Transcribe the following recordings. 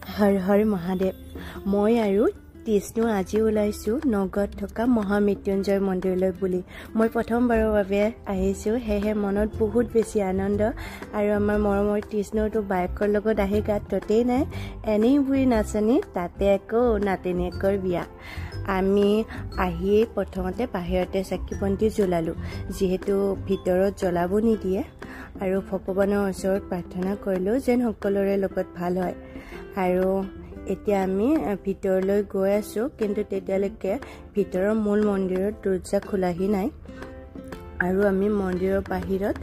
হৰ হৰ মহাদেৱ। মই আৰু কৃষ্ণ আজি ওলাইছোঁ নগাঁৱত থকা মহামৃত্যুঞ্জয় মন্দিৰলৈ বুলি। মই প্ৰথমবাৰৰ বাবে আহিছোঁ, সেয়েহে মনত বহুত বেছি আনন্দ। আৰু আমাৰ মৰমৰ কৃষ্ণটো বাইকৰ লগত আহি গাত ততেই নাই, এনেই বুঢ়ী নাচনি, তাতে আকৌ নাতিনীয়েকৰ বিয়া। আমি আহিয়েই প্ৰথমতে বাহিৰতে চাকি বন্তি জ্বলালোঁ, যিহেতু ভিতৰত জ্বলাব নিদিয়ে। আৰু ভগৱানৰ ওচৰত প্ৰাৰ্থনা কৰিলোঁ যেন সকলোৰে লগত ভাল হয়। আৰু এতিয়া আমি ভিতৰলৈ গৈ আছোঁ, কিন্তু তেতিয়ালৈকে ভিতৰৰ মূল মন্দিৰত দৰ্জা খোলাহি নাই। আৰু আমি মন্দিৰৰ বাহিৰত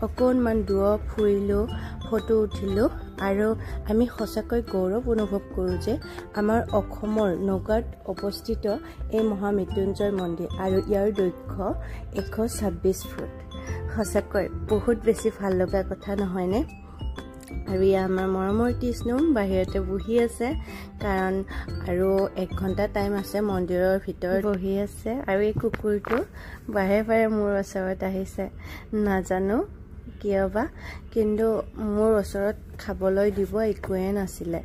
অকণমান দূৰ ফুৰিলোঁ, ফটো উঠিলোঁ। আৰু আমি সঁচাকৈ গৌৰৱ অনুভৱ কৰোঁ যে আমাৰ অসমৰ নগাঁৱত অৱস্থিত এই মহামৃত্যুঞ্জয় মন্দিৰ, আৰু ইয়াৰ দৈৰ্ঘ্য 126 ফুট। সঁচাকৈ বহুত বেছি ভাল লগা কথা নহয়নে? আৰু ইয়াৰ আমাৰ মৰমৰ কৃষ্ণ বাহিৰতে বহি আছে, কাৰণ আৰু 1 ঘণ্টা টাইম আছে মন্দিৰৰ ভিতৰত বহি আছে। আৰু এই কুকুৰটো বাৰে বাৰে মোৰ ওচৰত আহিছে, নাজানো কিয় বা, কিন্তু মোৰ ওচৰত খাবলৈ দিব একোৱে নাছিলে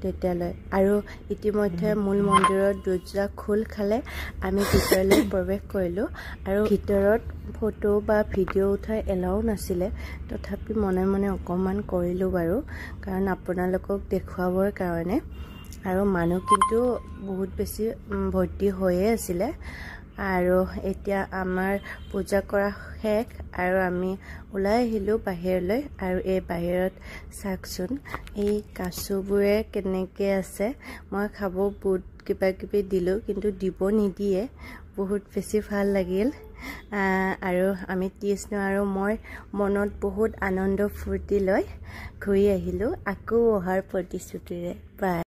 তেতিয়ালৈ। আৰু ইতিমধ্যে মূল মন্দিৰৰ দৰ্জা খোল খালে আমি ভিতৰলৈ প্ৰৱেশ কৰিলোঁ। আৰু ভিতৰত ফটো বা ভিডিঅ' উঠাই এলাও নাছিলে, তথাপি মনে মনে অকণমান কৰিলোঁ বাৰু, কাৰণ আপোনালোকক দেখুৱাবৰ কাৰণে। আৰু মানুহ কিন্তু বহুত বেছি ভৰ্তি হৈয়ে আছিলে। আৰু এতিয়া আমাৰ পূজা কৰা শেষ, আৰু আমি ওলাই আহিলোঁ বাহিৰলৈ। আৰু এই বাহিৰত চাওকচোন, এই কাচুবোৰে কেনেকৈ আছে। মই খাব বহুত কিবা কিবি দিলোঁ, কিন্তু দিব নিদিয়ে। বহুত বেছি ভাল লাগিল। আৰু আমি কৃষ্ণ আৰু মই মনত বহুত আনন্দ ফূৰ্তি লৈ ঘূৰি আহিলোঁ, আকৌ অহাৰ প্ৰতিশ্ৰুতিৰে। বাই।